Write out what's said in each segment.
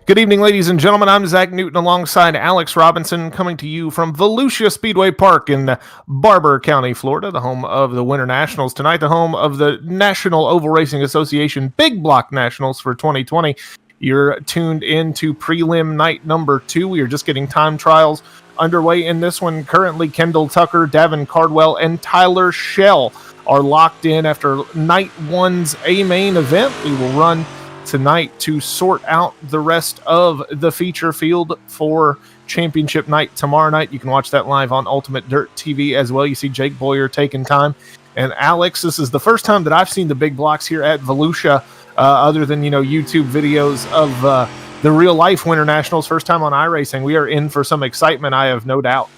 Good evening, ladies and gentlemen. I'm Zach Newton alongside Alex Robinson, coming to you from Volusia Speedway Park in Barber County, Florida, the home of the Winter Nationals tonight, the home of the National Oval Racing Association Big Block Nationals for 2020. You're tuned in to prelim night number 2. We are just getting time trials underway in this one. Currently, Kendall Tucker, Davin Cardwell, and Tyler Schell are locked in after night 1's A-main event. We will run tonight to sort out the rest of the feature field for championship night tomorrow night. You can watch that live on Ultimate Dirt TV as well. You see Jake Boyer taking time. And Alex, this is the first time that I've seen the big blocks here at Volusia, other than, YouTube videos of the real life Winter Nationals. First time on iRacing. We are in for some excitement, I have no doubt.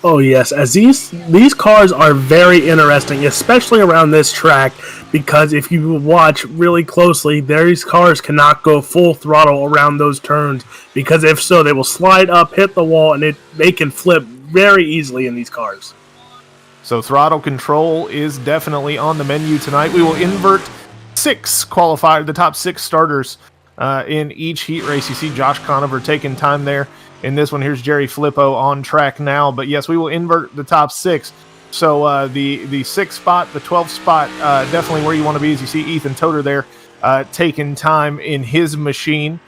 Oh yes, as these cars are very interesting, especially around this track, because if you watch really closely, these cars cannot go full throttle around those turns, because if so, they will slide up, hit the wall, and they can flip very easily in these cars. So throttle control is definitely on the menu tonight. We will invert the top 6 starters in each heat race. You see Josh Conover taking time there. In this one, here's Jerry Filippo on track now. But yes, we will invert the top 6. So the 6th spot, the 12th spot, definitely where you want to be. As you see Ethan Toder there taking time in his machine.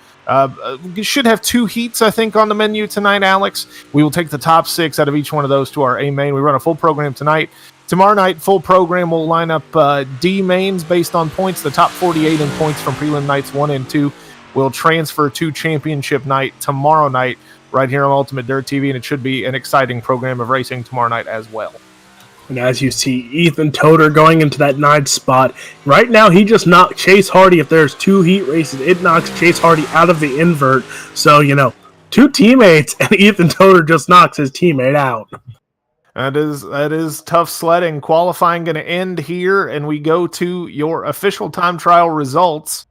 Should have 2 heats, I think, on the menu tonight, Alex. We will take the top 6 out of each one of those to our A main. We run a full program tonight. Tomorrow night, full program will line up D mains based on points. The top 48 in points from prelim nights 1 and 2 will transfer to championship night tomorrow night, right here on Ultimate Dirt TV, and it should be an exciting program of racing tomorrow night as well. And as you see Ethan Toder going into that 9th spot, right now he just knocked Chase Hardy. If there's 2 heat races, it knocks Chase Hardy out of the invert. So, 2 teammates, and Ethan Toder just knocks his teammate out. That is tough sledding. Qualifying going to end here, and we go to your official time trial results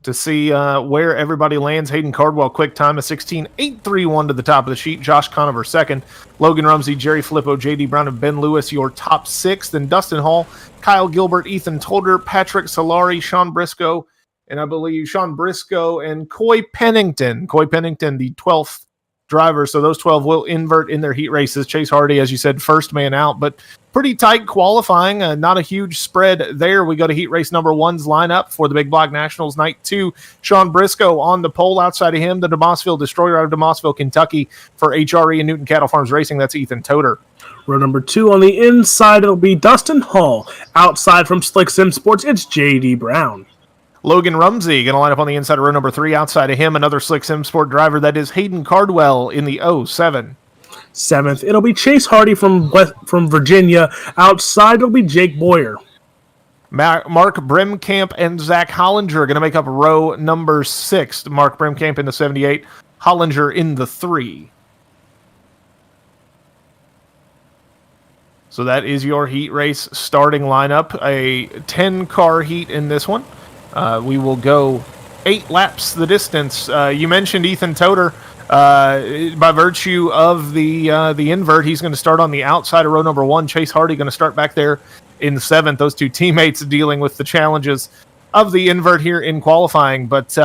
to see where everybody lands. Hayden Cardwell, quick time, a 16.831 to the top of the sheet. Josh Conover, second. Logan Rumsey, Jerry Filippo, J.D. Brown, and Ben Lewis, your top 6. Then Dustin Hall, Kyle Gilbert, Ethan Toder, Patrick Solari, Sean Briscoe, and I believe Sean Briscoe and Coy Pennington. Coy Pennington, the 12th driver. So those 12 will invert in their heat races. Chase Hardy, as you said, first man out, but pretty tight qualifying. Not a huge spread there. We go to heat race number 1's lineup for the Big Block Nationals night 2. Sean Briscoe on the pole. Outside of him, the DeMossville Destroyer out of DeMossville, Kentucky for HRE and Newton Cattle Farms Racing. That's Ethan Toder. Row number 2 on the inside, it'll be Dustin Hall. Outside from Slick Sim Sports, it's J.D. Brown. Logan Rumsey going to line up on the inside of row number 3. Outside of him, another Slick Sim Sport driver. That is Hayden Cardwell in the 07. 7th, it'll be Chase Hardy from Virginia. Outside, it'll be Jake Boyer. Mark Brimkamp and Zach Hollinger are going to make up row number 6. Mark Brimkamp in the 78, Hollinger in the 3. So that is your heat race starting lineup. A 10-car heat in this one. We will go 8 laps the distance. You mentioned Ethan Toder. By virtue of the invert, he's going to start on the outside of row number 1. Chase Hardy going to start back there in the 7th. Those 2 teammates dealing with the challenges of the invert here in qualifying. But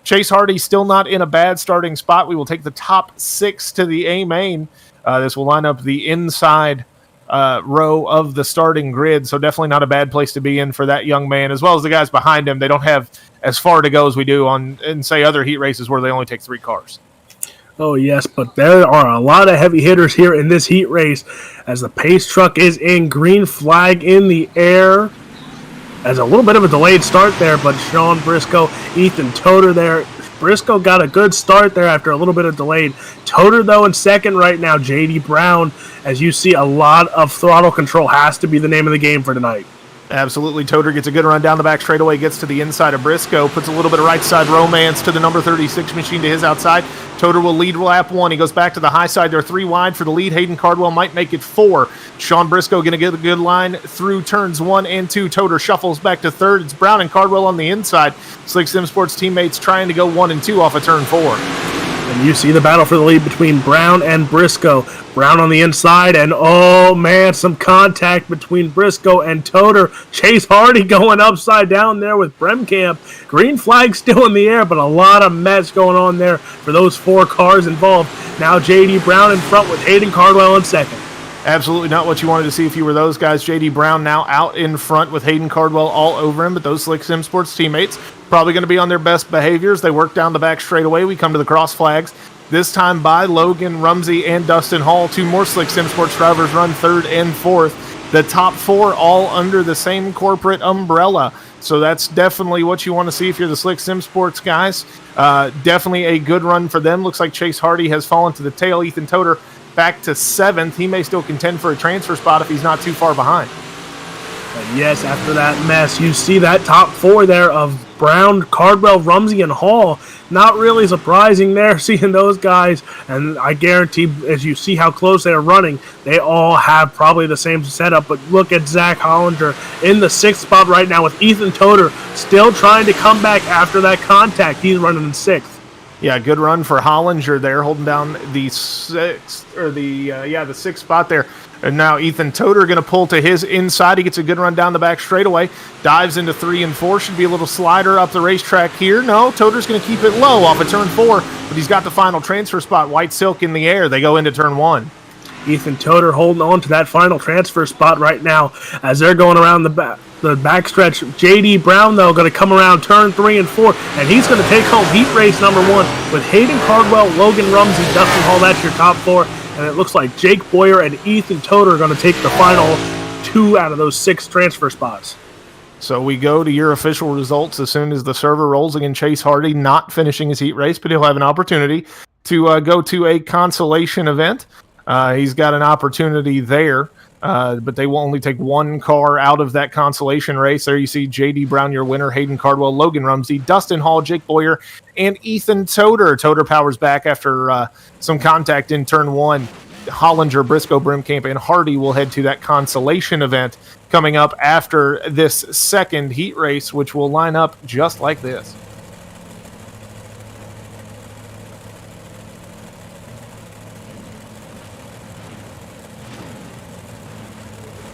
Chase Hardy still not in a bad starting spot. We will take the top 6 to the A main. This will line up the inside row of the starting grid, so definitely not a bad place to be in for that young man, as well as the guys behind him. They don't have as far to go as we do in say other heat races where they only take 3 cars. Oh yes, but there are a lot of heavy hitters here in this heat race, as the pace truck is in, green flag in the air. As a little bit of a delayed start there, but Sean Briscoe, Ethan Toder there. Briscoe got a good start there after a little bit of delayed. Toder, though, in second right now. J.D. Brown, as you see, a lot of throttle control has to be the name of the game for tonight. Absolutely. Toder gets a good run down the back straightaway, gets to the inside of Briscoe, puts a little bit of right side romance to the number 36 machine to his outside. Toder will lead lap 1. He goes back to the high side. They're 3 wide for the lead. Hayden Cardwell might make it 4. Sean Briscoe going to get a good line through turns 1 and 2. Toder shuffles back to 3rd. It's Brown and Cardwell on the inside. Slick Sim Sports teammates trying to go 1 and 2 off of turn 4. And you see the battle for the lead between Brown and Briscoe. Brown on the inside, and oh man, some contact between Briscoe and Toter. Chase Hardy going upside down there with Bremkamp. Green flag still in the air, but a lot of mess going on there for those 4 cars involved. Now J.D. Brown in front with Hayden Cardwell in second. Absolutely not what you wanted to see if you were those guys. J.D. Brown now out in front with Hayden Cardwell all over him, but those Slick Sim Sports teammates probably going to be on their best behaviors. They work down the back straightaway. We come to the cross flags. This time by Logan Rumsey and Dustin Hall. 2 more Slick Sim Sports drivers run 3rd and 4th. The top 4 all under the same corporate umbrella. So that's definitely what you want to see if you're the Slick Sim Sports guys. Definitely a good run for them. Looks like Chase Hardy has fallen to the tail. Ethan Toter back to 7th. He may still contend for a transfer spot if he's not too far behind. And yes, after that mess, you see that top 4 there of Brown, Cardwell, Rumsey, and Hall. Not really surprising there, seeing those guys. And I guarantee, as you see how close they are running, they all have probably the same setup. But look at Zach Hollinger in the 6th spot right now with Ethan Toter still trying to come back after that contact. He's running in 6th. Yeah, good run for Hollinger there, holding down the 6th, or the 6th spot there. And now Ethan Toter going to pull to his inside. He gets a good run down the back straightaway. Dives into 3 and 4. Should be a little slider up the racetrack here. No, Toter's going to keep it low off of turn 4, but he's got the final transfer spot. White Silk in the air. They go into turn 1. Ethan Toter holding on to that final transfer spot right now as they're going around the backstretch. J.D. Brown, though, going to come around turn 3 and 4, and he's going to take home heat race number 1 with Hayden Cardwell, Logan Rumsey, Dustin Hall. That's your top 4. And it looks like Jake Boyer and Ethan Toter are going to take the final 2 out of those 6 transfer spots. So we go to your official results as soon as the server rolls. Again, Chase Hardy not finishing his heat race, but he'll have an opportunity to go to a consolation event. He's got an opportunity there, but they will only take 1 car out of that consolation race. There you see J.D. Brown, your winner, Hayden Cardwell, Logan Rumsey, Dustin Hall, Jake Boyer, and Ethan Toter. Toter powers back after some contact in turn 1. Hollinger, Briscoe, Bremkamp, and Hardy will head to that consolation event coming up after this second heat race, which will line up just like this.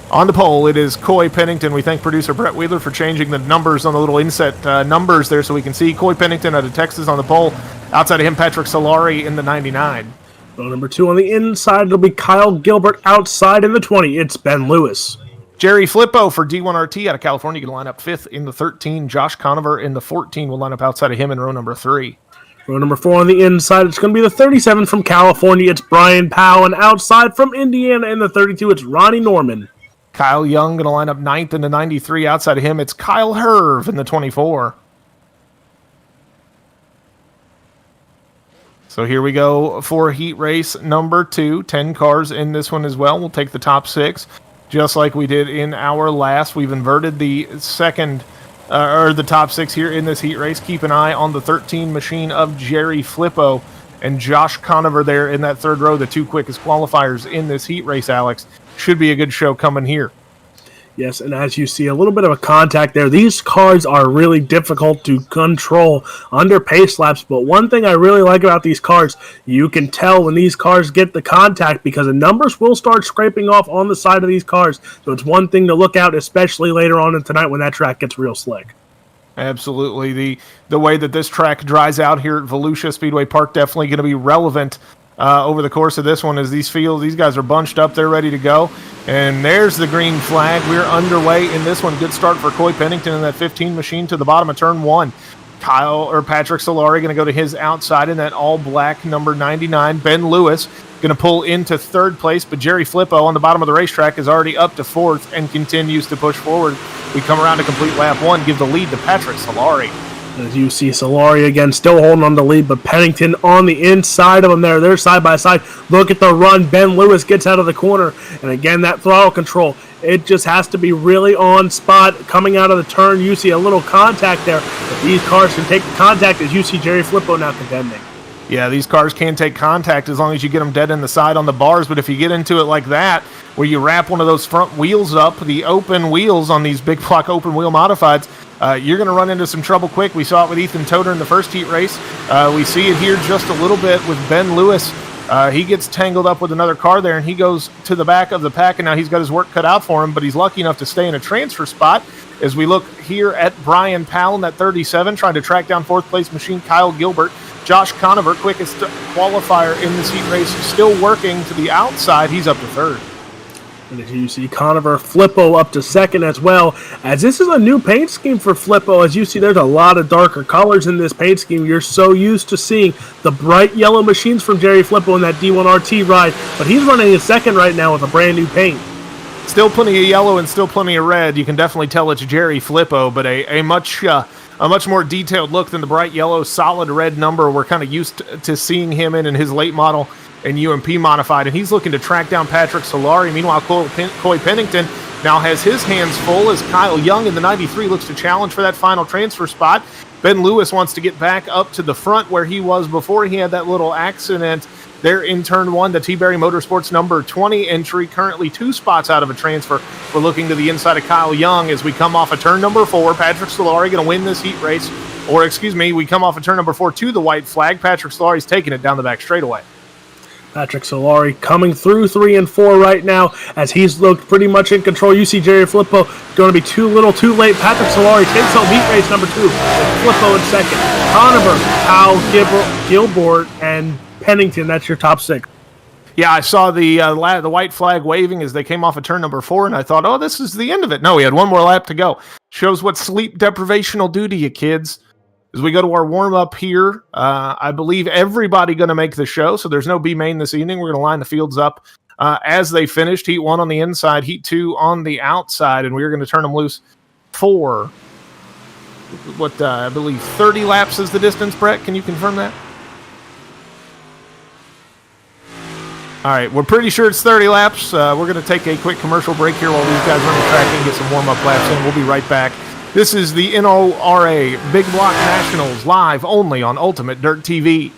On the pole, it is Coy Pennington. We thank producer Brett Wheeler for changing the numbers on the little inset numbers there so we can see Coy Pennington out of Texas on the pole. Outside of him, Patrick Solari in the 99. Row number 2 on the inside, it'll be Kyle Gilbert. Outside in the 20, it's Ben Lewis. Jerry Flippo for D1RT out of California can line up 5th in the 13. Josh Conover in the 14 will line up outside of him in row number 3. Row number 4 on the inside, it's going to be the 37 from California. It's Brian Powell. And outside from Indiana in the 32, it's Ronnie Norman. Kyle Young going to line up 9th in the 93. Outside of him, it's Kyle Herv in the 24. So here we go for heat race number 2. 10 cars in this one as well. We'll take the top 6, just like we did in our last. We've inverted the second, or the top 6 here in this heat race. Keep an eye on the 13 machine of Jerry Flippo and Josh Conover there in that 3rd row, the 2 quickest qualifiers in this heat race, Alex. Should be a good show coming here. Yes, and as you see, a little bit of a contact there. These cars are really difficult to control under pace laps, but one thing I really like about these cars, you can tell when these cars get the contact because the numbers will start scraping off on the side of these cars. So it's one thing to look out, especially later on in tonight when that track gets real slick. Absolutely. The way that this track dries out here at Volusia Speedway Park definitely going to be relevant over the course of this one as these guys are bunched up, they're ready to go. And there's the green flag. We're underway in this one. Good start for Coy Pennington in that 15 machine to the bottom of turn 1. Patrick Solari going to go to his outside in that all-black number 99. Ben Lewis going to pull into 3rd place, but Jerry Flippo on the bottom of the racetrack is already up to 4th and continues to push forward. We come around to complete lap 1, give the lead to Patrick Solari. As you see Solari again still holding on the lead, but Pennington on the inside of him there. They're side by side. Look at the run. Ben Lewis gets out of the corner. And again, that throttle control. It just has to be really on spot. Coming out of the turn, you see a little contact there. But these cars can take the contact as you see Jerry Flippo now contending. Yeah, these cars can take contact as long as you get them dead in the side on the bars. But if you get into it like that, where you wrap one of those front wheels up, the open wheels on these big block open wheel modifieds, you're going to run into some trouble quick. We saw it with Ethan Toder in the first heat race. We see it here just a little bit with Ben Lewis. He gets tangled up with another car there, and he goes to the back of the pack, and now he's got his work cut out for him, but he's lucky enough to stay in a transfer spot. As we look here at Brian Powell in that 37, trying to track down fourth-place machine Kyle Gilbert. Josh Conover, quickest qualifier in this heat race, still working to the outside. He's up to third. And as you see, Conover, Flippo up to second as well, as this is a new paint scheme for Flippo. As you see, there's a lot of darker colors in this paint scheme. You're so used to seeing the bright yellow machines from Jerry Flippo in that D1RT ride, but he's running in second right now with a brand new paint. Still plenty of yellow and still plenty of red. You can definitely tell it's Jerry Flippo, but a much more detailed look than the bright yellow, solid red number we're kind of used to seeing him in his late model and UMP modified, and he's looking to track down Patrick Solari. Meanwhile, Coy Pennington now has his hands full as Kyle Young in the 93 looks to challenge for that final transfer spot. Ben Lewis wants to get back up to the front where he was before he had that little accident there in turn one. The T-Berry Motorsports number 20 entry, currently 2 spots out of a transfer. We're looking to the inside of Kyle Young as we come off of turn number 4. Patrick Solari going to win this heat race. Or, excuse me, we come off of turn number 4 to the white flag. Patrick Solari's taking it down the back straightaway. Patrick Solari coming through 3 and 4 right now as he's looked pretty much in control. You see Jerry Flippo going to be too little too late. Patrick Solari takes home heat race number 2 with Flippo in second. Conover, Powell, Gilbert, and Pennington. That's your top 6. Yeah, I saw the white flag waving as they came off of turn number 4, and I thought, oh, this is the end of it. No, we had one more lap to go. Shows what sleep deprivation will do to you, kids. As we go to our warm-up here, I believe everybody going to make the show, so there's no B-main this evening. We're going to line the fields up as they finished. Heat 1 on the inside, Heat 2 on the outside, and we're going to turn them loose for, I believe 30 laps is the distance, Brett. Can you confirm that? All right, we're pretty sure it's 30 laps. We're going to take a quick commercial break here while these guys run the track and get some warm-up laps in. We'll be right back. This is the NORA Big Block Nationals, live only on Ultimate Dirt TV.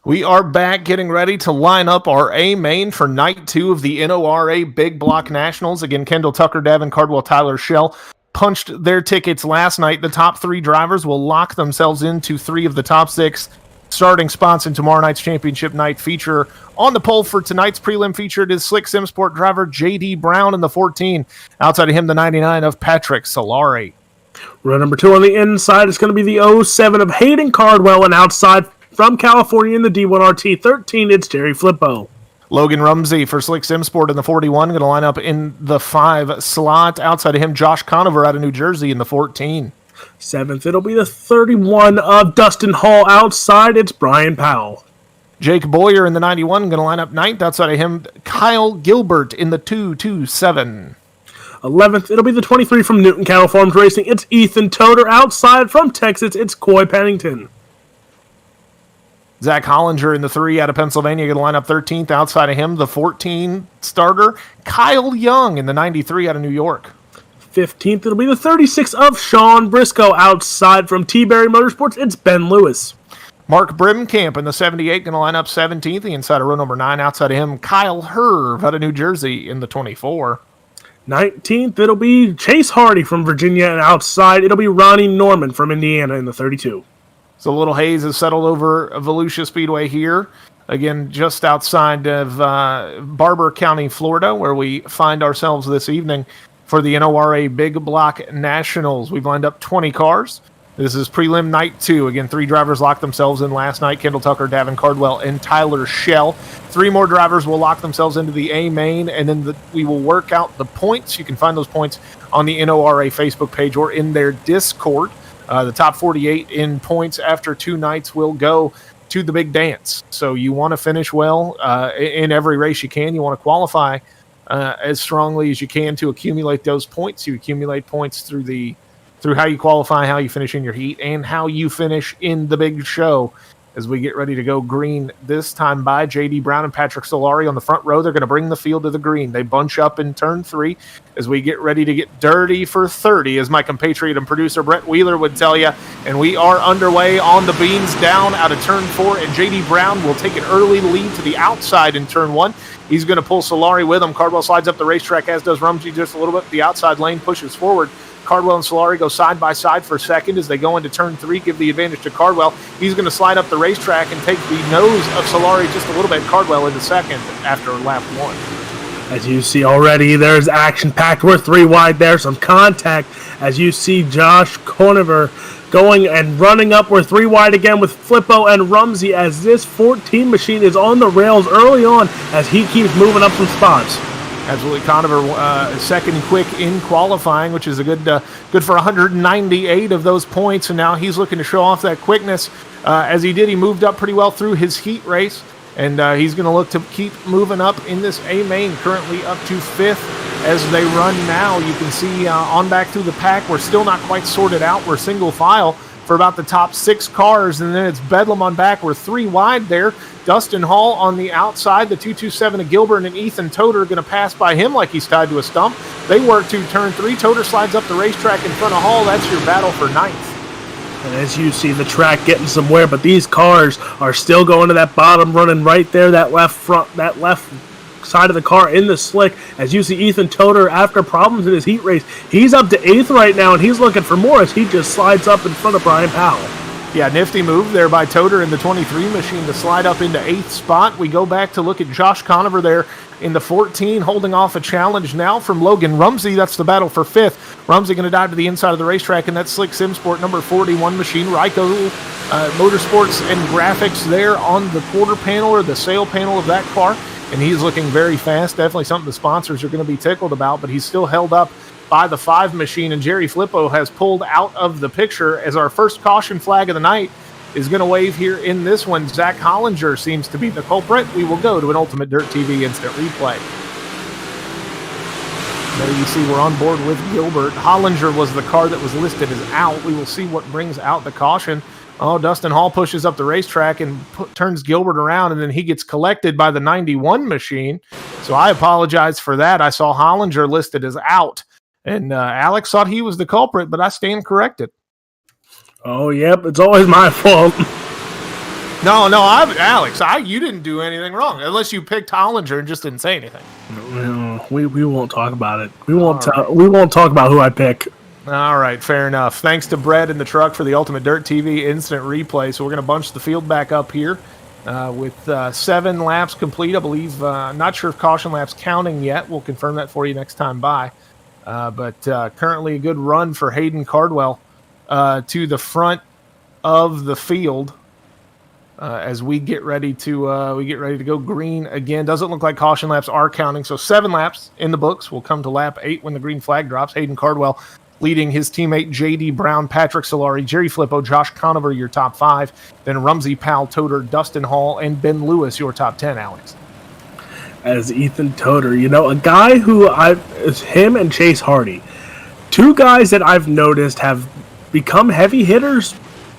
We are back getting ready to line up our A main for night 2 of the NORA Big Block Nationals. Again, Kendall Tucker, Davin Cardwell, Tyler Schell punched their tickets last night. The top 3 drivers will lock themselves into 3 of the top 6 starting spots in tomorrow night's championship night feature. On the pole for tonight's prelim feature, it is Slick Sim Sport driver J.D. Brown in the 14. Outside of him, the 99 of Patrick Solari. Row number 2 on the inside is going to be the 07 of Hayden Cardwell, and outside from California in the D1RT 13, it's Jerry Flippo. Logan Rumsey for Slick Sim Sport in the 41, going to line up in the 5 slot. Outside of him, Josh Conover out of New Jersey in the 14. 7th, it'll be the 31 of Dustin Hall. Outside, it's Brian Powell. Jake Boyer in the 91, going to line up 9th. Outside of him, Kyle Gilbert in the 227. 11th, it'll be the 23 from Newton Cattle Farms Racing. It's Ethan Toder. Outside from Texas, it's Coy Pennington. Zach Hollinger in the 3 out of Pennsylvania, going to line up 13th. Outside of him, the 14 starter, Kyle Young in the 93 out of New York. 15th, it'll be the 36 of Sean Briscoe. Outside from T-Berry Motorsports, it's Ben Lewis. Mark Brimkamp in the 78 going to line up 17th. The inside of row number 9. Outside of him, Kyle Herv out of New Jersey in the 24. 19th, it'll be Chase Hardy from Virginia, and outside, it'll be Ronnie Norman from Indiana in the 32. So a little haze has settled over Volusia Speedway here. Again, just outside of Barber County, Florida, where we find ourselves this evening for the NORA Big Block Nationals. We've lined up 20 cars. This is prelim night 2. Again, 3 drivers locked themselves in last night. Kendall Tucker, Davin Cardwell, and Tyler Schell. 3 more drivers will lock themselves into the A main, and then we will work out the points. You can find those points on the NORA Facebook page or in their Discord. The top 48 in points after 2 nights will go to the big dance. So you want to finish well in every race you can. You want to qualify as strongly as you can to accumulate those points. You accumulate points through how you qualify, how you finish in your heat, and how you finish in the big show. As we get ready to go green this time by J.D. Brown and Patrick Solari on the front row. They're going to bring the field to the green. They bunch up in turn 3 as we get ready to get dirty for 30, as my compatriot and producer Brett Wheeler would tell you. And we are underway on the beans down out of turn 4, and J.D. Brown will take an early lead to the outside in turn 1. He's going to pull Solari with him. Cardwell slides up the racetrack, as does Rumsey just a little bit. The outside lane pushes forward. Cardwell and Solari go side by side for second as they go into turn 3, give the advantage to Cardwell. He's going to slide up the racetrack and take the nose of Solari just a little bit. Cardwell into second after lap 1. As you see already, there's action-packed. We're 3 wide there, some contact. As you see Josh Conover going and running up. We're 3 wide again with Flippo and Rumsey as this 14 machine is on the rails early on as he keeps moving up some spots. Absolutely, Conover second quick in qualifying, which is a good for 198 of those points, and now he's looking to show off that quickness. As he did, he moved up pretty well through his heat race, and he's going to look to keep moving up in this A main, currently up to 5th as they run now. You can see on back through the pack, we're still not quite sorted out. We're single file for about the top 6 cars, and then it's Bedlam on back. We're 3 wide there. Dustin Hall on the outside. The 227 of Gilbert and Ethan Toder are going to pass by him like he's tied to a stump. They work to turn 3. Toder slides up the racetrack in front of Hall. That's your battle for 9th. And as you see the track getting somewhere, but these cars are still going to that bottom, running right there, that left side of the car in the slick. As you see Ethan Toder, after problems in his heat race, he's up to 8th right now, and he's looking for more as he just slides up in front of Brian Powell. Yeah, nifty move there by Toder in the 23 machine to slide up into 8th spot. We go back to look at Josh Conover there in the 14, holding off a challenge now from Logan Rumsey. That's the battle for 5th. Rumsey going to dive to the inside of the racetrack in that slick Simsport number 41 machine. Ryko Motorsports and Graphics there on the quarter panel or the sail panel of that car. And he's looking very fast. Definitely something the sponsors are going to be tickled about, but he's still held up by the 5 machine, and Jerry Flippo has pulled out of the picture as our first caution flag of the night is going to wave here in this one. Zach Hollinger seems to be the culprit. We will go to an Ultimate Dirt TV instant replay. There you see we're on board with Gilbert. Hollinger was the car that was listed as out. We will see what brings out the caution. Oh, Dustin Hall pushes up the racetrack and turns Gilbert around, and then he gets collected by the 91 machine. So I apologize for that. I saw Hollinger listed as out. And Alex thought he was the culprit, but I stand corrected. Oh, yep, it's always my fault. No, Alex, you didn't do anything wrong, unless you picked Hollinger and just didn't say anything. No, we won't talk about it. We won't talk about who I pick. All right, fair enough. Thanks to Brett in the truck for the Ultimate Dirt TV instant replay. So we're going to bunch the field back up here with 7 laps complete. I believe, not sure if caution laps counting yet. We'll confirm that for you next time by. But currently a good run for Hayden Cardwell to the front of the field as we get ready to go green again. Doesn't look like caution laps are counting, so 7 laps in the books. We'll come to lap 8 when the green flag drops. Hayden Cardwell leading his teammate J.D. Brown, Patrick Solari, Jerry Flippo, Josh Conover, your top 5. Then Rumsey, Powell, Toder, Dustin Hall, and Ben Lewis, your top 10, Alex. As Ethan Toder, a guy who is him and Chase Hardy, 2 guys that I've noticed have become heavy hitters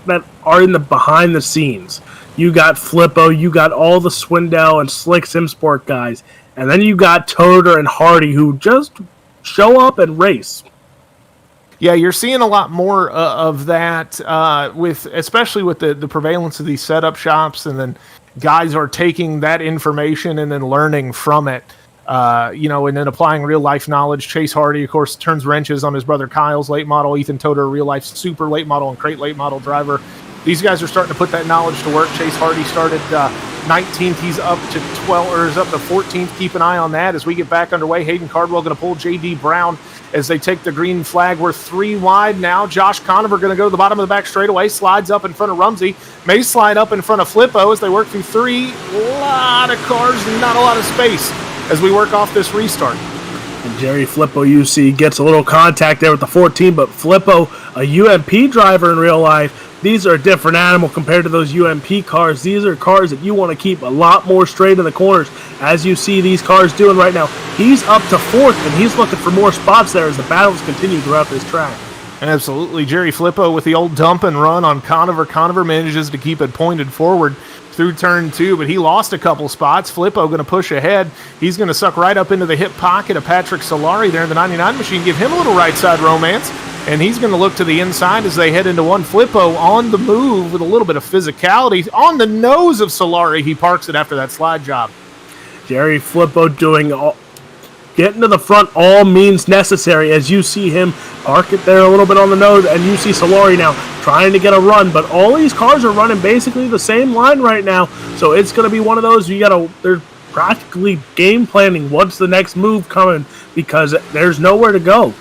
that are in the behind the scenes. You got Flippo, you got all the Swindell and Slick Simsport guys, and then you got Toder and Hardy who just show up and race. Yeah, you're seeing a lot more of that especially with the prevalence of these setup shops, and then guys are taking that information and then learning from it, and then applying real life knowledge. Chase Hardy, of course, turns wrenches on his brother Kyle's late model. Ethan Toder, real life super late model and crate late model driver. These guys are starting to put that knowledge to work. Chase Hardy started 19th. He's up to 12, or is up to 14th. Keep an eye on that as we get back underway. Hayden Cardwell going to pull J.D. Brown as they take the green flag. We're 3 wide now. Josh Conover going to go to the bottom of the back straightaway. Slides up in front of Rumsey. May slide up in front of Flippo as they work through 3. A lot of cars, not a lot of space as we work off this restart. And Jerry Flippo, you see, gets a little contact there with the 14, but Flippo, a UMP driver in real life, these are a different animal compared to those UMP cars. These are cars that you want to keep a lot more straight in the corners, as you see these cars doing right now. He's up to 4th, and he's looking for more spots there as the battles continue throughout this track. Absolutely. Jerry Flippo with the old dump and run on Conover. Conover manages to keep it pointed forward through turn 2, but he lost a couple spots. Flippo going to push ahead. He's going to suck right up into the hip pocket of Patrick Solari there in the 99 machine, give him a little right side romance. And he's going to look to the inside as they head into one. Flippo on the move with a little bit of physicality. On the nose of Solari, he parks it after that slide job. Jerry Flippo getting to the front all means necessary, as you see him park it there a little bit on the nose, and you see Solari now trying to get a run. But all these cars are running basically the same line right now, so it's going to be one of those they're practically game planning what's the next move coming, because there's nowhere to go.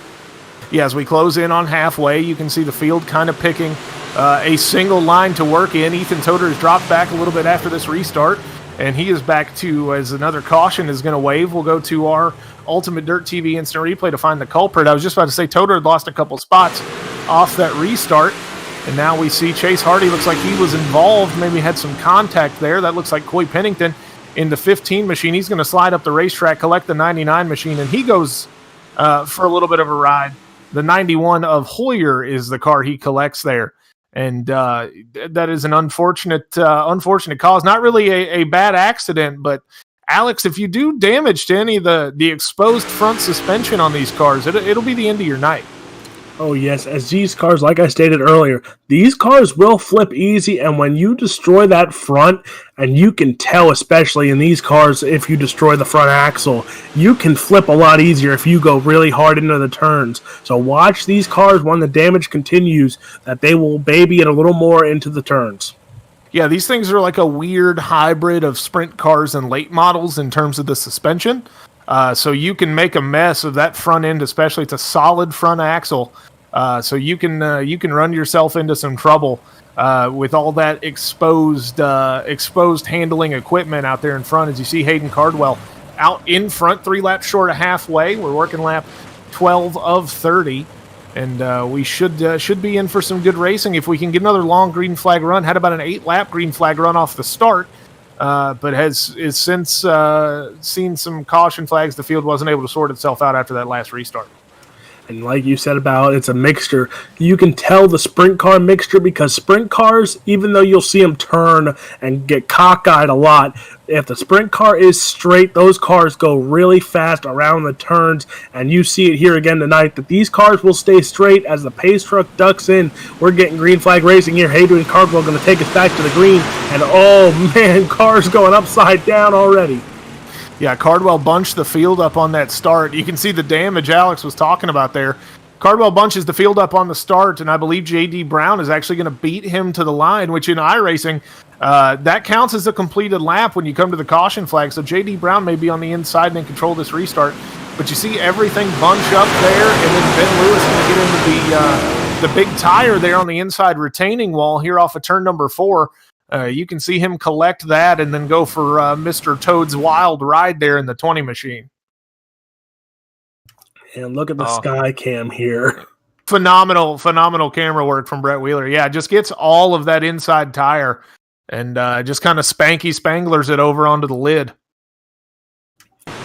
Yeah, as we close in on halfway, you can see the field kind of picking a single line to work in. Ethan Toder has dropped back a little bit after this restart, and he is back to, as another caution is going to wave, we'll go to our Ultimate Dirt TV instant replay to find the culprit. I was just about to say Toder had lost a couple spots off that restart, and now we see Chase Hardy looks like he was involved, maybe had some contact there. That looks like Coy Pennington in the 15 machine. He's going to slide up the racetrack, collect the 99 machine, and he goes for a little bit of a ride. The 91 of Hoyer is the car he collects there. And that is an unfortunate cause. Not really a bad accident, but Alex, if you do damage to any of the exposed front suspension on these cars, it'll be the end of your night. Oh, yes. As these cars, like I stated earlier, these cars will flip easy. And when you destroy that front, and you can tell, especially in these cars, if you destroy the front axle, you can flip a lot easier if you go really hard into the turns. So watch these cars when the damage continues, that they will baby it a little more into the turns. Yeah, these things are like a weird hybrid of sprint cars and late models in terms of the suspension. So you can make a mess of that front end, especially it's a solid front axle. So you can run yourself into some trouble with all that exposed handling equipment out there in front. As you see Hayden Cardwell out in front, 3 laps short of halfway. We're working lap 12 of 30. And we should be in for some good racing if we can get another long green flag run. Had about an 8-lap green flag run off the start. But has since seen some caution flags. The field wasn't able to sort itself out after that last restart. And like you said about it's a mixture, you can tell the sprint car mixture because sprint cars, even though you'll see them turn and get cockeyed a lot, if the sprint car is straight, those cars go really fast around the turns. And you see it here again tonight that these cars will stay straight as the pace truck ducks in. We're getting green flag racing here. Hayden Cardwell going to take us back to the green. And oh man, cars going upside down already. Yeah, Cardwell bunched the field up on that start. You can see the damage Alex was talking about there. Cardwell bunches the field up on the start, and I believe J.D. Brown is actually going to beat him to the line, which in iRacing, that counts as a completed lap when you come to the caution flag. So J.D. Brown may be on the inside and control this restart. But you see everything bunch up there, and then Ben Lewis going to get into the big tire there on the inside retaining wall here off of turn number 4. You can see him collect that and then go for Mr. Toad's wild ride there in the 20 machine. And look at the sky cam here. Phenomenal camera work from Brett Wheeler. Yeah, just gets all of that inside tire and just kind of spanglers it over onto the lid.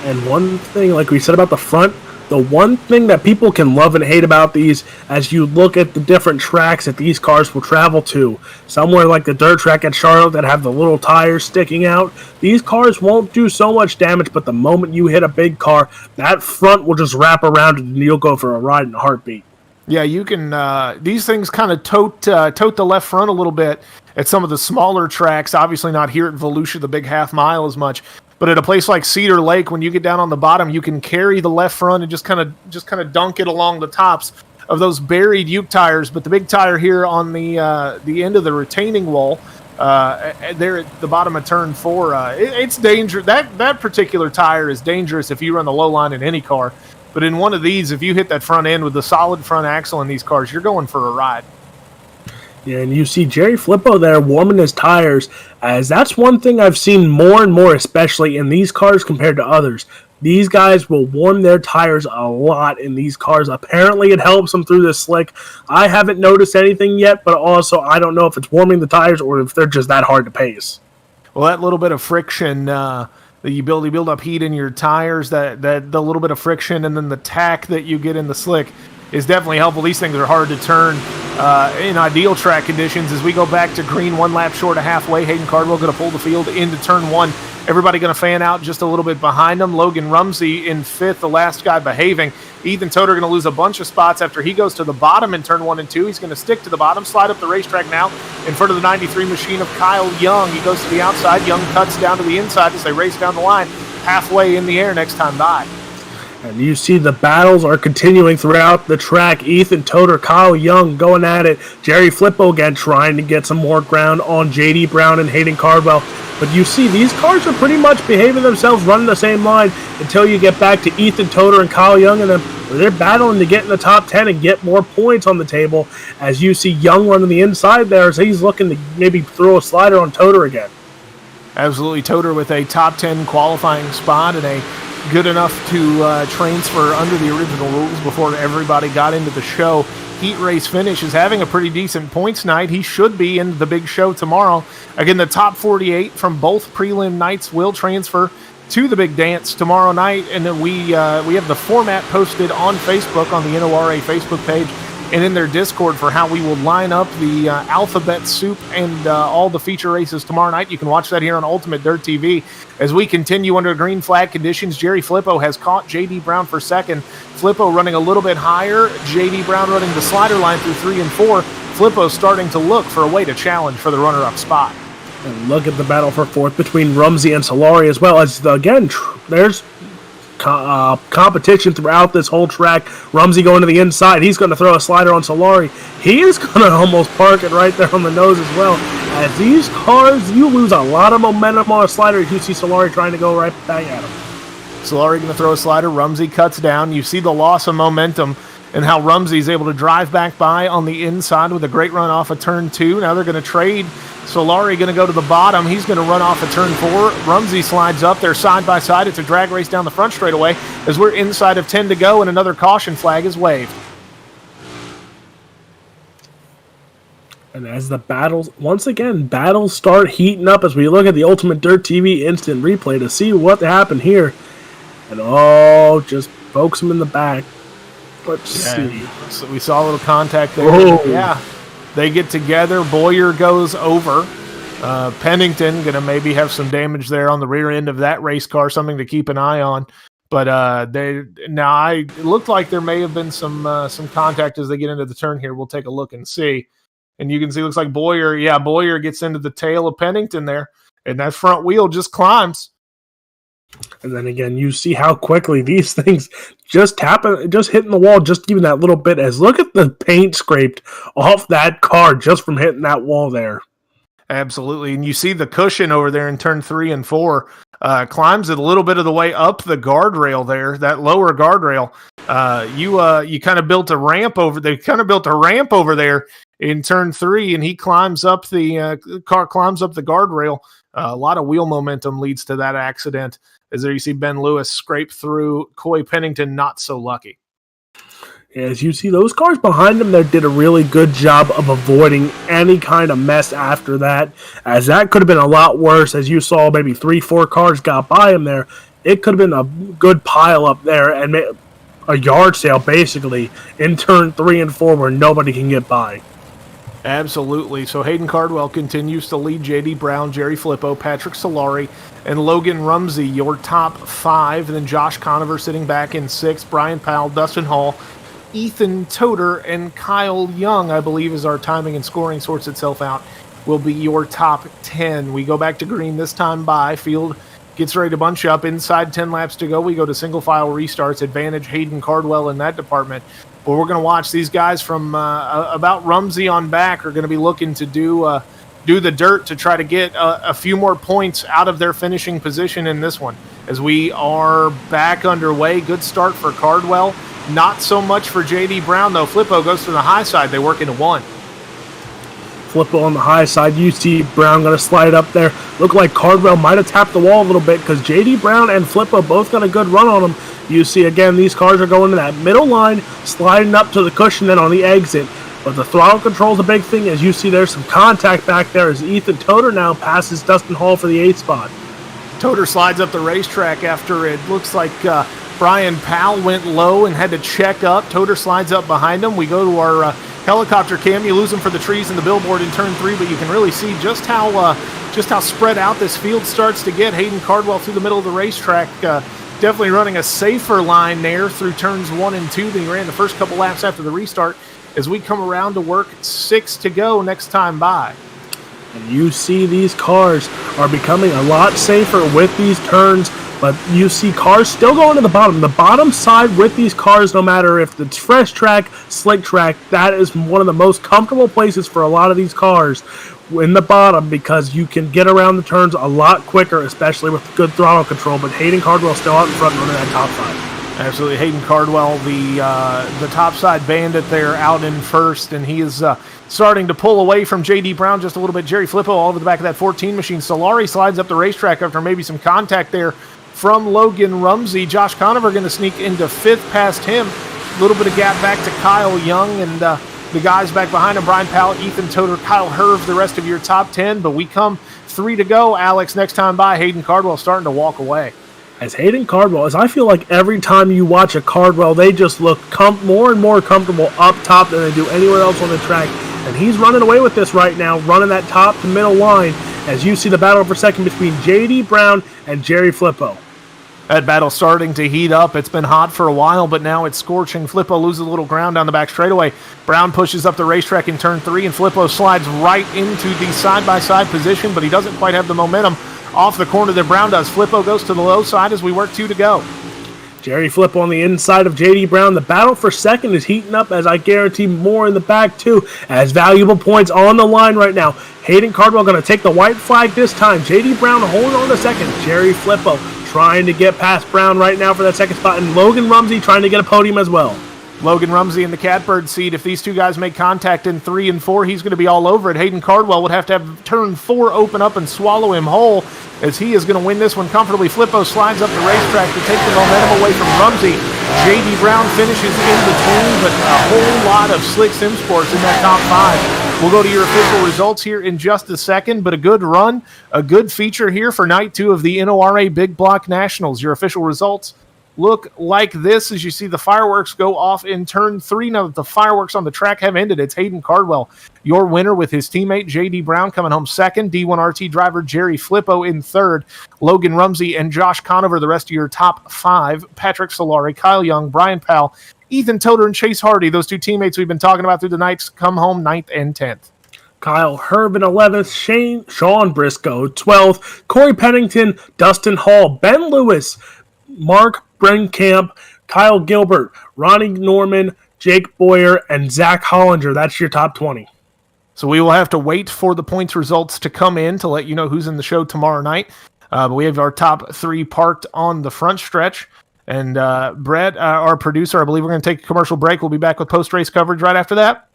And one thing, like we said about the front, the one thing that people can love and hate about these, as you look at the different tracks that these cars will travel to, somewhere like the dirt track at Charlotte that have the little tires sticking out, these cars won't do so much damage, but the moment you hit a big car, that front will just wrap around it and you'll go for a ride in a heartbeat. Yeah, you can. These things kind of tote the left front a little bit at some of the smaller tracks. Obviously, not here at Volusia, the big half mile as much. But at a place like Cedar Lake, when you get down on the bottom, you can carry the left front and just kind of dunk it along the tops of those buried Uke tires. But the big tire here on the end of the retaining wall, there at the bottom of turn 4, it's dangerous. That particular tire is dangerous if you run the low line in any car. But in one of these, if you hit that front end with the solid front axle in these cars, you're going for a ride. Yeah, and you see Jerry Flippo there warming his tires, as that's one thing I've seen more and more, especially in these cars compared to others. These guys will warm their tires a lot in these cars. Apparently, it helps them through the slick. I haven't noticed anything yet, but also I don't know if it's warming the tires or if they're just that hard to pace. Well, that little bit of friction that you build up heat in your tires, that the little bit of friction, and then the tack that you get in the slick is definitely helpful. These things are hard to turn in ideal track conditions. As we go back to green, 1 lap short of halfway, Hayden Cardwell going to pull the field into turn 1. Everybody going to fan out just a little bit behind him. Logan Rumsey in 5th, the last guy behaving. Ethan Toder going to lose a bunch of spots after he goes to the bottom in turn 1 and 2. He's going to stick to the bottom, slide up the racetrack now in front of the 93 machine of Kyle Young. He goes to the outside. Young cuts down to the inside as they race down the line, halfway in the air next time by. And you see the battles are continuing throughout the track. Ethan Toder, Kyle Young going at it. Jerry Flippo again trying to get some more ground on J.D. Brown and Hayden Cardwell. But you see these cars are pretty much behaving themselves, running the same line until you get back to Ethan Toder and Kyle Young, and then they're battling to get in the top 10 and get more points on the table. As you see Young running the inside there as he's looking to maybe throw a slider on Toder again. Absolutely, Toder with a top 10 qualifying spot and a good enough to transfer under the original rules before everybody got into the show. Heat race finish is having a pretty decent points night. He should be in the big show tomorrow. Again, the top 48 from both prelim nights will transfer to the big dance tomorrow night, and then we have the format posted on Facebook on the NORA Facebook page and in their Discord for how we will line up the alphabet soup and all the feature races tomorrow night. You can watch that here on Ultimate Dirt TV. As we continue under green flag conditions, Jerry Flippo has caught J.D. Brown for second. Flippo running a little bit higher. J.D. Brown running the slider line through 3 and 4. Flippo starting to look for a way to challenge for the runner-up spot. And look at the battle for 4th between Rumsey and Solari, as well as, again, there's competition throughout this whole track. Rumsey going to the inside. He's going to throw a slider on Solari. He is going to almost park it right there on the nose as well. As these cars, you lose a lot of momentum on a slider. You see Solari trying to go right back at him. Solari going to throw a slider. Rumsey cuts down. You see the loss of momentum and how Rumsey's able to drive back by on the inside with a great run off of turn 2. Now they're going to trade. Solari going to go to the bottom. He's going to run off of turn 4. Rumsey slides up. They're side by side. It's a drag race down the front straightaway as we're inside of 10 to go and another caution flag is waved. And as the battles, once again, battles start heating up as we look at the Ultimate Dirt TV instant replay to see what happened here. And just pokes him in the back. Let's see. So we saw a little contact there. Whoa. Yeah. They get together. Boyer goes over. Pennington going to maybe have some damage there on the rear end of that race car, something to keep an eye on. But it looked like there may have been some contact as they get into the turn here. We'll take a look and see. And you can see, looks like Boyer gets into the tail of Pennington there, and that front wheel just climbs. And then again, you see how quickly these things just hitting the wall, just even that little bit. As look at the paint scraped off that car just from hitting that wall there. Absolutely. And you see the cushion over there in turn 3 and 4 climbs it a little bit of the way up the guardrail there, that lower guardrail. You kind of built a ramp over. They kind of built a ramp over there in turn 3, and he climbs up the car climbs up the guardrail. A lot of wheel momentum leads to that accident. As there you see Ben Lewis scrape through. Coy Pennington not so lucky. As you see, those cars behind him there did a really good job of avoiding any kind of mess after that, as that could have been a lot worse. As you saw, maybe 3-4 cars got by him there. It could have been a good pile up there and a yard sale basically in turn 3 and 4 where nobody can get by. Absolutely. So Hayden Cardwell continues to lead J.D. Brown, Jerry Flippo, Patrick Solari, and Logan Rumsey, your top 5. And then Josh Conover sitting back in 6th, Brian Powell, Dustin Hall, Ethan Toder, and Kyle Young, I believe, as our timing and scoring sorts itself out, will be your top 10. We go back to green this time by. Field gets ready to bunch up. Inside 10 laps to go. We go to single file restarts. Advantage Hayden Cardwell in that department. But we're going to watch these guys from about Rumsey on back are going to be looking to do the dirt to try to get a few more points out of their finishing position in this one. As we are back underway, good start for Cardwell. Not so much for J.D. Brown, though. Flippo goes to the high side. They work into one. Flippo on the high side. You see Brown going to slide up there. Look like Cardwell might have tapped the wall a little bit because J.D. Brown and Flippo both got a good run on them. You see, again, these cars are going to that middle line, sliding up to the cushion then on the exit. But the throttle control is a big thing. As you see, there's some contact back there as Ethan Toder now passes Dustin Hall for the 8th spot. Toder slides up the racetrack after it looks like Brian Powell went low and had to check up. Toder slides up behind him. We go to our helicopter cam. You lose him for the trees and the billboard in turn 3, but you can really see just how spread out this field starts to get. Hayden Cardwell through the middle of the racetrack, definitely running a safer line there through turns 1 and 2 than he ran the first couple laps after the restart. As we come around to work 6 to go next time by. And you see these cars are becoming a lot safer with these turns, but you see cars still going to the bottom. The bottom side with these cars, no matter if it's fresh track, slick track, that is one of the most comfortable places for a lot of these cars in the bottom because you can get around the turns a lot quicker, especially with good throttle control. But Hayden Cardwell still out in front running that top side. Absolutely. Hayden Cardwell, the topside bandit there out in first, and he is starting to pull away from J.D. Brown just a little bit. Jerry Flippo all over the back of that 14 machine. Solari slides up the racetrack after maybe some contact there from Logan Rumsey. Josh Conover going to sneak into 5th past him. A little bit of gap back to Kyle Young and the guys back behind him, Brian Powell, Ethan Toder, Kyle Herv, the rest of your top 10. But we come 3 to go, Alex. Next time by, Hayden Cardwell starting to walk away. As Hayden Cardwell, as I feel like every time you watch a Cardwell, they just look more and more comfortable up top than they do anywhere else on the track. And he's running away with this right now, running that top to middle line, as you see the battle for second between J.D. Brown and Jerry Flippo. That battle starting to heat up. It's been hot for a while, but now it's scorching. Flippo loses a little ground down the back straightaway. Brown pushes up the racetrack in turn 3, and Flippo slides right into the side-by-side position, but he doesn't quite have the momentum off the corner that Brown does. Flippo goes to the low side as we work 2 to go. Jerry Flippo on the inside of J.D. Brown. The battle for second is heating up, as I guarantee more in the back too, as valuable points on the line right now. Hayden Cardwell going to take the white flag this time. J.D. Brown holding on to second. Jerry Flippo trying to get past Brown right now for that second spot, and Logan Rumsey trying to get a podium as well. Logan Rumsey in the catbird seat. If these two guys make contact in 3 and 4, he's going to be all over it. Hayden Cardwell would have to have turn 4 open up and swallow him whole, as he is going to win this one comfortably. Flippo slides up the racetrack to take the momentum away from Rumsey. J.D. Brown finishes in between, but a whole lot of slick sim sports in that top 5. We'll go to your official results here in just a second, but a good run, a good feature here for night 2 of the NORA Big Block Nationals. Your official results look like this as you see the fireworks go off in turn 3. Now that the fireworks on the track have ended, it's Hayden Cardwell, your winner, with his teammate J.D. Brown coming home second, D1RT driver Jerry Flippo in third, Logan Rumsey and Josh Conover the rest of your top 5, Patrick Solari, Kyle Young, Brian Powell, Ethan Toder, and Chase Hardy, those 2 teammates we've been talking about through the nights, come home 9th and 10th. Kyle Herb in 11th, Sean Briscoe 12th, Corey Pennington, Dustin Hall, Ben Lewis, Mark Brenkamp, Kyle Gilbert, Ronnie Norman, Jake Boyer, and Zach Hollinger. That's your top 20. So we will have to wait for the points results to come in to let you know who's in the show tomorrow night. But we have our top 3 parked on the front stretch. And Brett, our producer, I believe we're going to take a commercial break. We'll be back with post-race coverage right after that.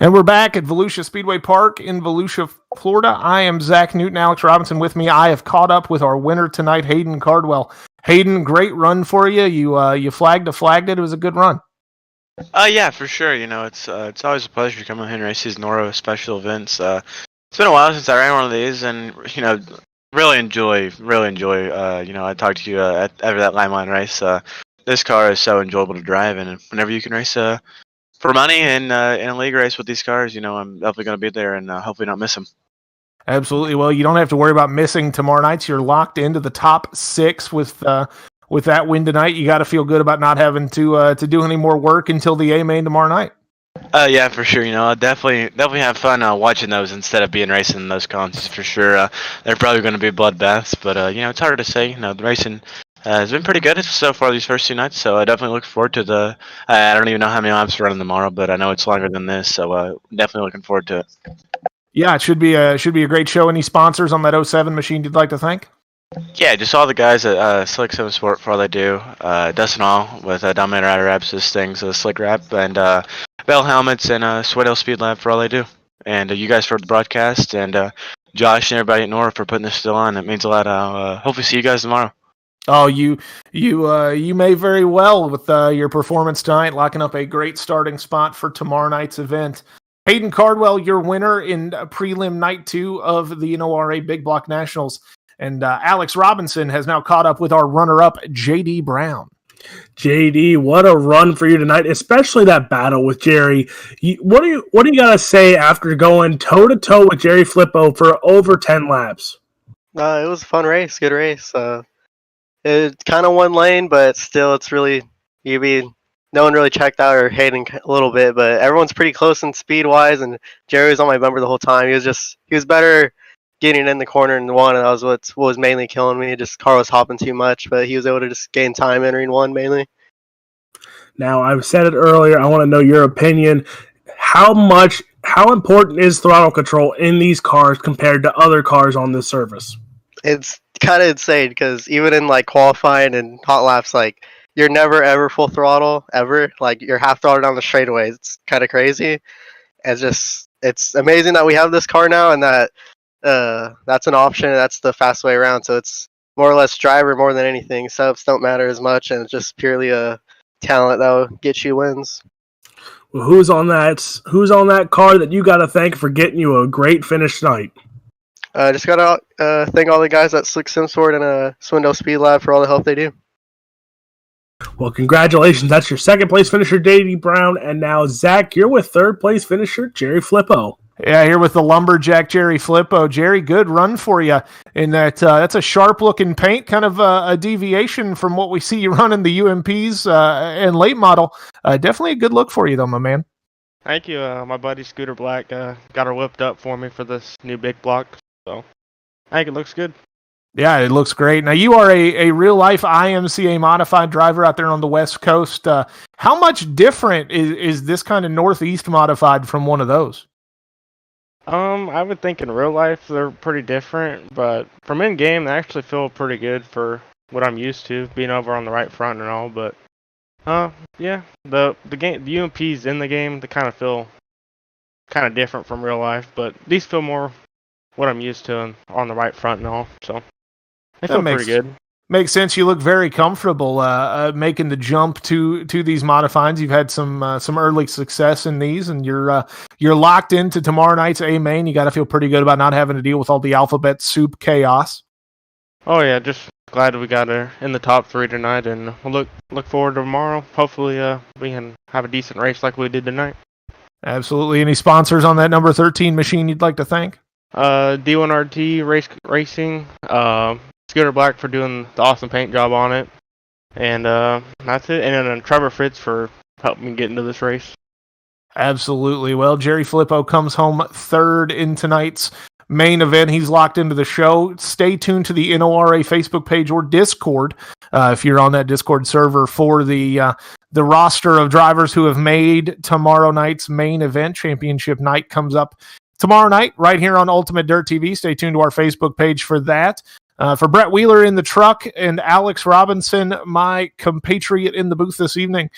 And we're back at Volusia Speedway Park in Volusia, Florida. I am Zach Newton, Alex Robinson with me. I have caught up with our winner tonight, Hayden Cardwell. Hayden, great run for you. You flagged it. It was a good run. Yeah, for sure. It's always a pleasure to come in here and race these NORA special events. It's been a while since I ran one of these, and really enjoy. I talked to you after that Limelight race. This car is so enjoyable to drive, and whenever you can race for money and in a league race with these cars, I'm definitely going to be there and hopefully not miss them. Absolutely. Well, you don't have to worry about missing tomorrow night. You're locked into the top 6 with that win tonight. You got to feel good about not having to do any more work until the A main tomorrow night. Yeah, for sure. I'll definitely have fun watching those instead of being racing in those cons for sure. They're probably going to be bloodbaths, but it's hard to say. The racing has been pretty good so far these first 2 nights, so I definitely look forward to I don't even know how many laps we're running tomorrow, but I know it's longer than this, so definitely looking forward to it. Yeah, it should be a great show. Any sponsors on that 07 machine you'd like to thank? Yeah, just all the guys at Slick 7 Sport for all they do. Dustin Hall with Dominator Rider Wraps, this thing's a Slick Wrap, and Bell Helmets and Sweatel Speed Lab for all they do. And you guys for the broadcast, and Josh and everybody at NORA for putting this still on. It means a lot. I'll hopefully see you guys tomorrow. Oh, you may very well with your performance tonight, locking up a great starting spot for tomorrow night's event. Hayden Cardwell, your winner in prelim night 2 of the NORA Big Block Nationals. And Alex Robinson has now caught up with our runner-up, J.D. Brown. JD, what a run for you tonight, especially that battle with Jerry. What do you got to say after going toe-to-toe with Jerry Flippo for over 10 laps? It was a fun race, good race. It's kind of one lane, but still it's really, no one really checked out or Hayden a little bit, but everyone's pretty close in speed-wise, and Jerry was on my bumper the whole time. He was better getting in the corner in 1, and that was what was mainly killing me. Just car was hopping too much, but he was able to just gain time entering 1 mainly. Now, I've said it earlier, I want to know your opinion. How important is throttle control in these cars compared to other cars on this surface? It's kind of insane because even in qualifying and hot laps, you're never ever full throttle ever. You're half throttle down the straightaway. It's kind of crazy. It's amazing that we have this car now and that that's an option. That's the fast way around. So it's more or less driver more than anything. Subs don't matter as much, and it's just purely a talent that will get you wins. Well, who's on that car that you got to thank for getting you a great finish tonight? Just got to thank all the guys at Slick Simsport and Swindell Speed Lab for all the help they do. Well, congratulations. That's your second place finisher, J.D. Brown. And now, Zach, you're with third place finisher, Jerry Flippo. Yeah, here with the lumberjack, Jerry Flippo. Jerry, good run for you. In that's a sharp-looking paint, kind of a deviation from what we see you run in the UMPs and late model. Definitely a good look for you, though, my man. Thank you. My buddy Scooter Black got her whipped up for me for this new big block, so I think it looks good. Yeah, it looks great. Now, you are a real-life IMCA modified driver out there on the West Coast. How much different is this kind of Northeast modified from one of those? I would think in real life they're pretty different, but from in-game they actually feel pretty good for what I'm used to, being over on the right front and all, but yeah, the UMPs in the game, they kind of feel kind of different from real life, but these feel more what I'm used to on the right front and all, so they feel pretty good. Makes sense. You look very comfortable making the jump to these modifieds. You've had some early success in these, and you're locked into tomorrow night's A main. You got to feel pretty good about not having to deal with all the alphabet soup chaos. Oh yeah, just glad we got her in the top 3 tonight, and we'll look forward to tomorrow. Hopefully, we can have a decent race like we did tonight. Absolutely. Any sponsors on that number 13 machine you'd like to thank? D1RT Racing. Scooter Black for doing the awesome paint job on it. And that's it. And then Trevor Fritz for helping me get into this race. Absolutely. Well, Jerry Flippo comes home third in tonight's main event. He's locked into the show. Stay tuned to the NORA Facebook page or Discord if you're on that Discord server for the roster of drivers who have made tomorrow night's main event. Championship night comes up tomorrow night right here on Ultimate Dirt TV. Stay tuned to our Facebook page for that. For Brett Wheeler in the truck and Alex Robinson, my compatriot in the booth this evening,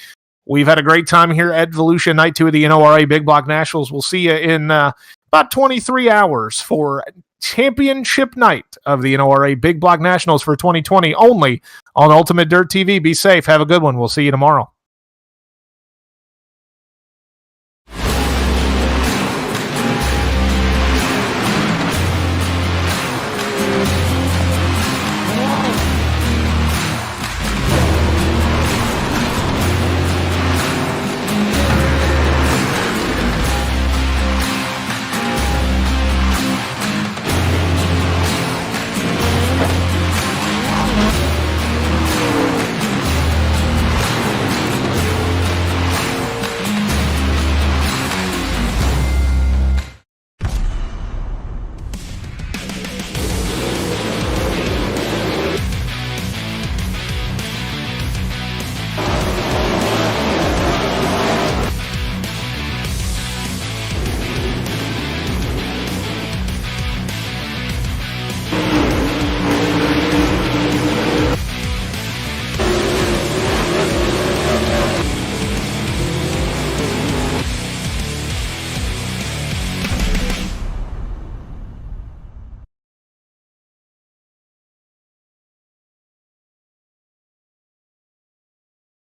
We've had a great time here at Volusia, night 2 of the NORA Big Block Nationals. We'll see you in about 23 hours for championship night of the NORA Big Block Nationals for 2020, only on Ultimate Dirt TV. Be safe. Have a good one. We'll see you tomorrow.